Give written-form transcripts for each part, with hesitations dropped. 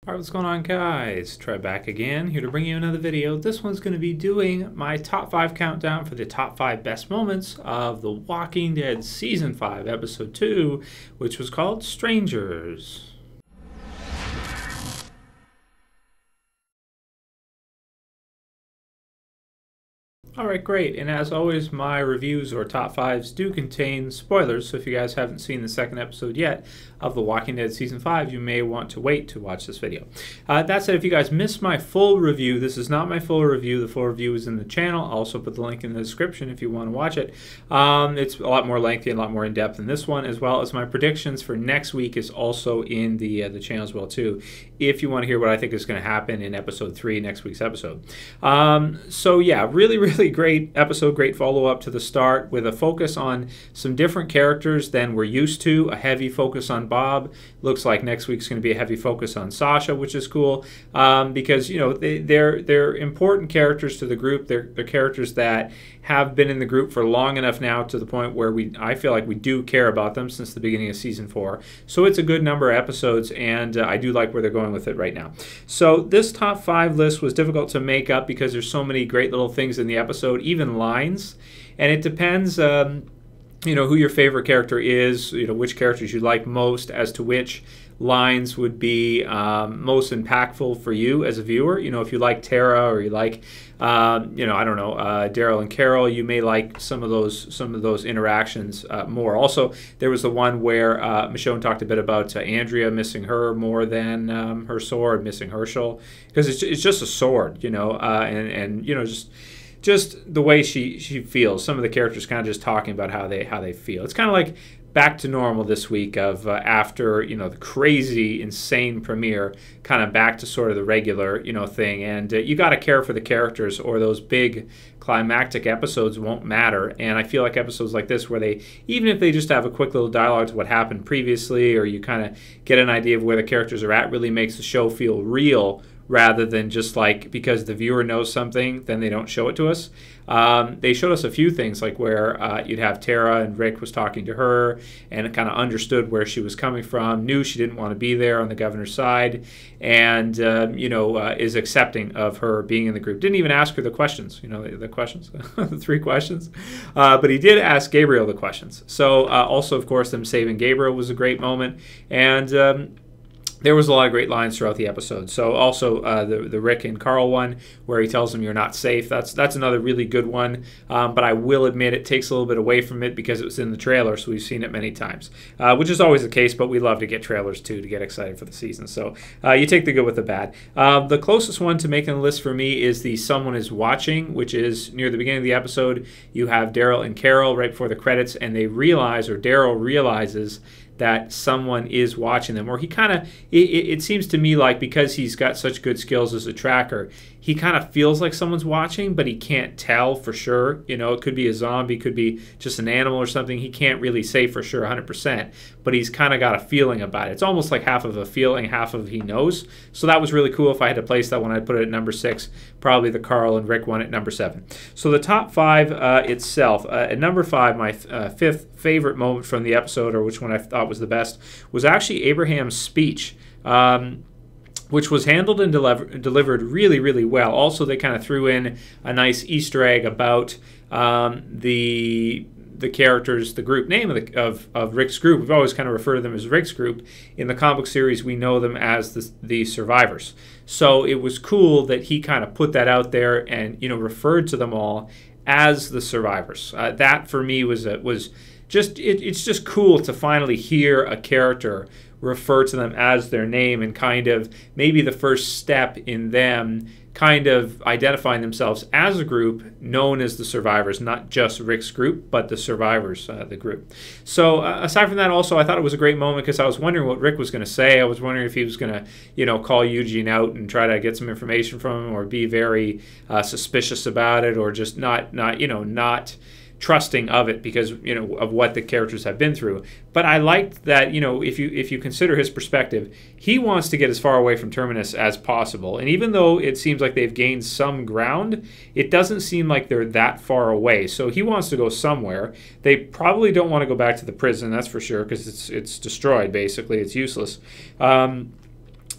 Alright, what's going on, guys? Try back again, here to bring you another video. This one's going to be doing my top 5 countdown for the top 5 best moments of The Walking Dead Season 5, Episode 2, which was called Strangers. Alright, great, and as always, my reviews or top 5s do contain spoilers, so if you guys haven't seen the second episode yet of The Walking Dead Season 5, you may want to wait to watch this video. That said, if you guys missed my full review, this is not my full review. The full review is in the channel. I'll also put the link in the description if you want to watch it. It's a lot more lengthy and a lot more in-depth than this one, as well as my predictions for next week is also in the channel as well, too, if you want to hear what I think is going to happen in Episode 3, next week's episode. So yeah, really great episode, great follow-up to the start with a focus on some different characters than we're used to. A heavy focus on Bob. Looks like next week's going to be a heavy focus on Sasha, which is cool because, you know, they're important characters to the group. They're characters that have been in the group for long enough now to the point where I feel like we do care about them since the beginning of Season 4. So it's a good number of episodes, and I do like where they're going with it right now. So this top 5 list was difficult to make up because there's so many great little things in the episode, even lines, and it depends you know, who your favorite character is, you know, which characters you like most, as to which lines would be most impactful for you as a viewer. You know, if you like Tara or you like, you know, I don't know, Daryl and Carol, you may like some of those interactions more. Also, there was the one where Michonne talked a bit about Andrea missing her more than her sword, missing Herschel, because it's just a sword, you know, and you know, just the way she feels. Some of the characters kind of just talking about how they feel. It's kind of like back to normal this week of after, you know, the crazy, insane premiere, kind of back to sort of the regular, you know, thing. And you got to care for the characters, or those big climactic episodes won't matter. And I feel like episodes like this, where they, even if they just have a quick little dialogue to what happened previously, or you kind of get an idea of where the characters are at, really makes the show feel real, rather than just like because the viewer knows something, then they don't show it to us. They showed us a few things, like where you'd have Tara and Rick was talking to her and kind of understood where she was coming from, knew she didn't want to be there on the governor's side, and you know, is accepting of her being in the group. Didn't even ask her the questions, you know, the questions, the 3 questions, but he did ask Gabriel the questions. So also, of course, them saving Gabriel was a great moment, and there was a lot of great lines throughout the episode. So also the Rick and Carl one, where he tells them you're not safe. That's another really good one. But I will admit it takes a little bit away from it because it was in the trailer, so we've seen it many times, which is always the case. But we love to get trailers too to get excited for the season. So you take the good with the bad. The closest one to making the list for me is the "Someone is watching," which is near the beginning of the episode. You have Daryl and Carol right before the credits, and they realize, or Daryl realizes, that someone is watching them. Or he kind of, it seems to me like, because he's got such good skills as a tracker, he kind of feels like someone's watching, but he can't tell for sure. You know, it could be a zombie, could be just an animal or something. He can't really say for sure 100%, but he's kind of got a feeling about it. It's almost like half of a feeling, half of he knows. So that was really cool. If I had to place that one, I'd put it at number 6, probably the Carl and Rick one at number 7. So the top 5 itself, at number 5, my 5th favorite moment from the episode, or which one I thought was the best, was actually Abraham's speech, which was handled and delivered really well. Also, they kind of threw in a nice Easter egg about the characters, the group name of Rick's group. We've always kind of referred to them as Rick's group. In the comic series, we know them as the Survivors. So it was cool that he kind of put that out there and, you know, referred to them all as the Survivors. That for me was just it's just cool to finally hear a character refer to them as their name, and kind of maybe the first step in them kind of identifying themselves as a group known as the Survivors, not just Rick's group, but the Survivors, the group. So aside from that, also, I thought it was a great moment because I was wondering what Rick was going to say. I was wondering if he was going to, you know, call Eugene out and try to get some information from him, or be very suspicious about it, or just not trusting of it because, you know, of what the characters have been through. But I liked that, you know, if you consider his perspective, he wants to get as far away from Terminus as possible. And even though it seems like they've gained some ground, it doesn't seem like they're that far away. So he wants to go somewhere. They probably don't want to go back to the prison, that's for sure, because it's destroyed, basically. It's useless.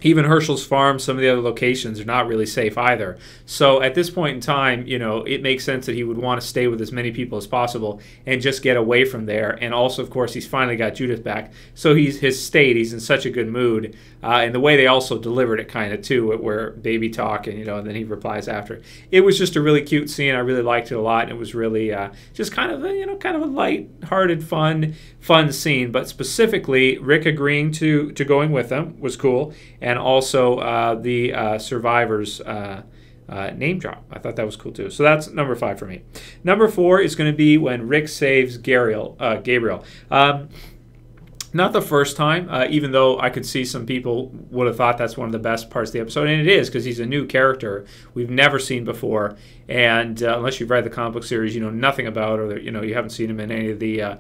even Herschel's farm, some of the other locations are not really safe either. So at this point in time, it makes sense that he would want to stay with as many people as possible and just get away from there. And also, of course, he's finally got Judith back. So he's in such a good mood. And the way they also delivered it kind of too, where baby talk and, and then he replies after. It was just a really cute scene. I really liked it a lot. And it was really just kind of a light-hearted, fun scene. But specifically, Rick agreeing to going with them was cool. And also the survivors name drop. I thought that was cool too. So that's number 5 for me. Number 4 is going to be when Rick saves Gabriel. Not the first time, even though I could see some people would have thought that's one of the best parts of the episode. And it is, because he's a new character we've never seen before. And unless you've read the comic book series, you know nothing about, or you haven't seen him in any of the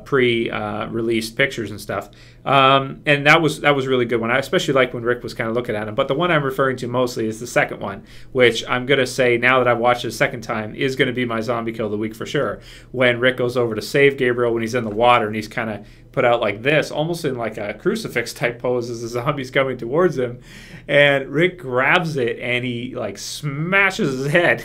pre-released pictures and stuff. And that was really good one. I especially liked when Rick was kind of looking at him. But the one I'm referring to mostly is the second one, which I'm going to say, now that I've watched it a second time, is going to be my zombie kill of the week for sure. When Rick goes over to save Gabriel when he's in the water, and he's kind of put out like this, almost in like a crucifix type pose as the zombie's coming towards him, and Rick grabs it and he like smashes his head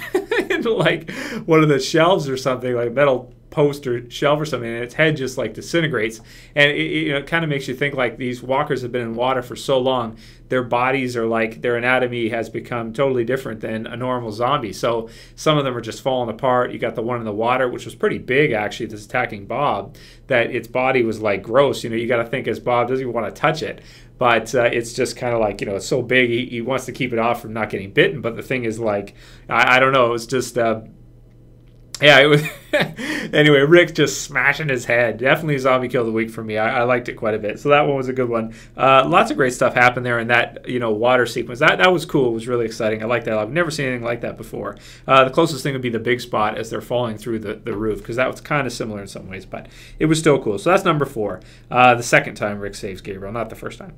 into like one of the shelves or something, like metal post or shelf or something, and its head just like disintegrates. And it kind of makes you think like these walkers have been in water for so long, their bodies are like, their anatomy has become totally different than a normal zombie. So some of them are just falling apart. You got the one in the water, which was pretty big actually, that's attacking Bob, that its body was like gross. You got to think, as Bob doesn't even want to touch it. But it's just kind of like, it's so big, he wants to keep it off from not getting bitten. But the thing is, like, I don't know, it was just... yeah, it was. Anyway, Rick just smashing his head. Definitely a zombie kill of the week for me. I liked it quite a bit. So that one was a good one. Lots of great stuff happened there in that water sequence. That was cool. It was really exciting. I liked that. I've never seen anything like that before. The closest thing would be the big spot as they're falling through the roof, because that was kind of similar in some ways, but it was still cool. So that's number 4. The second time Rick saves Gabriel, not the first time.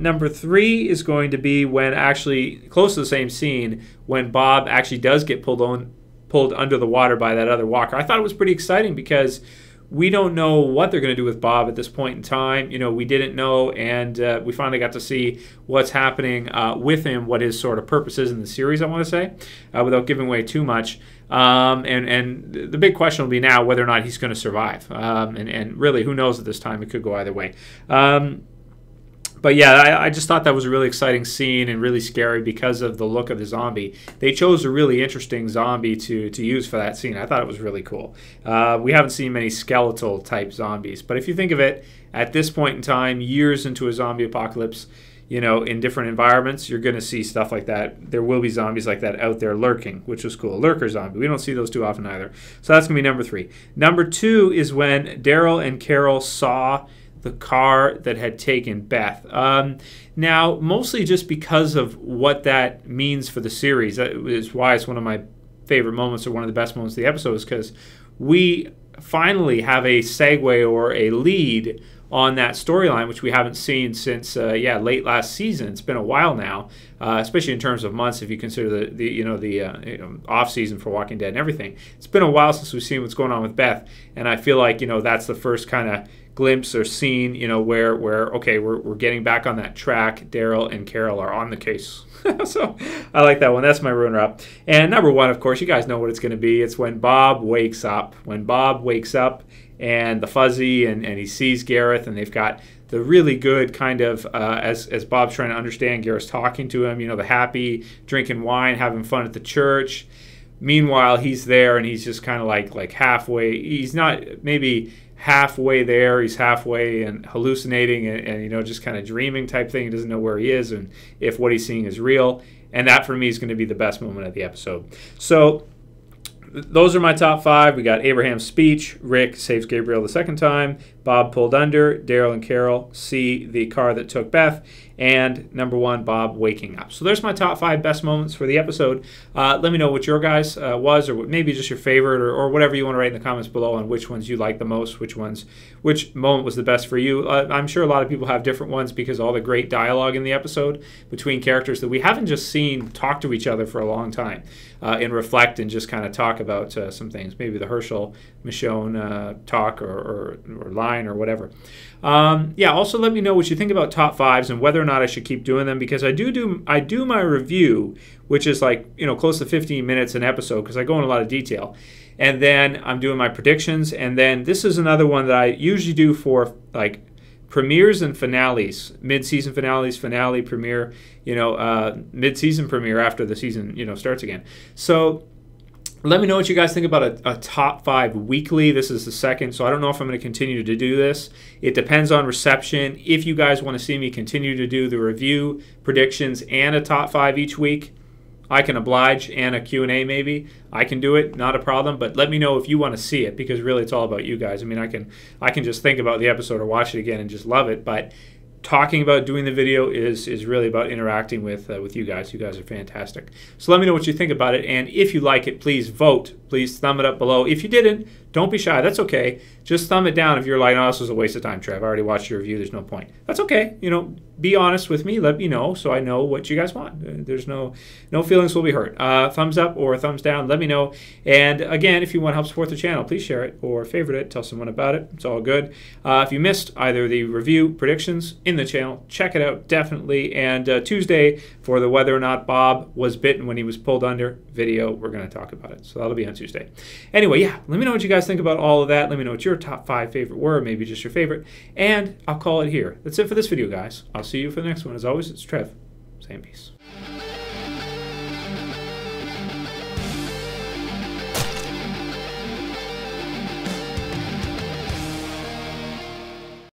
Number 3 is going to be when, actually close to the same scene, when Bob actually does get pulled under the water by that other walker. I thought it was pretty exciting because we don't know what they're going to do with Bob at this point in time. We didn't know, and we finally got to see what's happening with him, what his sort of purpose is in the series, I want to say, without giving away too much. And the big question will be now whether or not he's going to survive. And really, who knows at this time? It could go either way. But yeah, I just thought that was a really exciting scene and really scary because of the look of the zombie. They chose a really interesting zombie to use for that scene. I thought it was really cool. We haven't seen many skeletal type zombies, but if you think of it, at this point in time, years into a zombie apocalypse, in different environments, you're going to see stuff like that. There will be zombies like that out there lurking, which was cool. Lurker zombie. We don't see those too often either. So that's going to be number 3. Number 2 is when Daryl and Carol saw the car that had taken Beth. Now, mostly just because of what that means for the series. That is why it's one of my favorite moments, or one of the best moments of the episode, is because we finally have a segue or a lead on that storyline, which we haven't seen since late last season. It's been a while now, especially in terms of months if you consider the off season for Walking Dead and everything. It's been a while since we've seen what's going on with Beth, and I feel like that's the first kind of glimpse or scene where okay, we're getting back on that track. Daryl and Carol are on the case. So I like that one. That's my runner up. And number 1, of course, you guys know what it's going to be. It's when Bob wakes up. When Bob wakes up and the fuzzy and he sees Gareth, and they've got the really good kind of, as Bob's trying to understand, Gareth's talking to him, the happy, drinking wine, having fun at the church. Meanwhile, he's there and he's just kind of like halfway. He's not maybe halfway there. He's halfway and hallucinating and just kind of dreaming type thing. He doesn't know where he is and if what he's seeing is real. And that for me is going to be the best moment of the episode. So those are my top 5. We got Abraham's speech, Rick saves Gabriel the second time, Bob pulled under, Daryl and Carol see the car that took Beth, and number 1, Bob waking up. So there's my top 5 best moments for the episode. Let me know what your guys was, or maybe just your favorite, or whatever you want to write in the comments below on which ones you like the most, which moment was the best for you. I'm sure a lot of people have different ones because of all the great dialogue in the episode between characters that we haven't just seen talk to each other for a long time and reflect and just kind of talk about some things. Maybe the Herschel Michonne talk or line 9 or whatever. Yeah, also let me know what you think about top 5s and whether or not I should keep doing them, because I do my review, which is like, close to 15 minutes an episode, because I go in a lot of detail. And then I'm doing my predictions, and then this is another one that I usually do for like premieres and finales, mid-season finales, finale, premiere, mid-season premiere after the season, starts again. So let me know what you guys think about a top 5 weekly. This is the second, so I don't know if I'm going to continue to do this. It depends on reception. If you guys want to see me continue to do the review, predictions, and a top 5 each week, I can oblige, and a Q&A maybe. I can do it, not a problem, but let me know if you want to see it, because really it's all about you guys. I mean, I can just think about the episode or watch it again and just love it, but talking about doing the video is really about interacting with you guys. You guys are fantastic. So let me know what you think about it, and if you like it, please vote. Please thumb it up below. If you didn't, don't be shy. That's okay. Just thumb it down if you're like, oh, this was a waste of time, Trev. I already watched your review. There's no point. That's okay. Be honest with me. Let me know so I know what you guys want. There's no feelings will be hurt. Thumbs up or thumbs down. Let me know. And again, if you want to help support the channel, please share it or favorite it. Tell someone about it. It's all good. If you missed either the review, predictions in the channel, check it out definitely. And Tuesday for the whether or not Bob was bitten when he was pulled under video, we're going to talk about it. So that'll be on Tuesday. Anyway, yeah, let me know what you guys think about all of that. Let me know what your top 5 favorite were, maybe just your favorite. And I'll call it here. That's it for this video, guys. I'll see you for the next one. As always, it's Trev. Saying peace.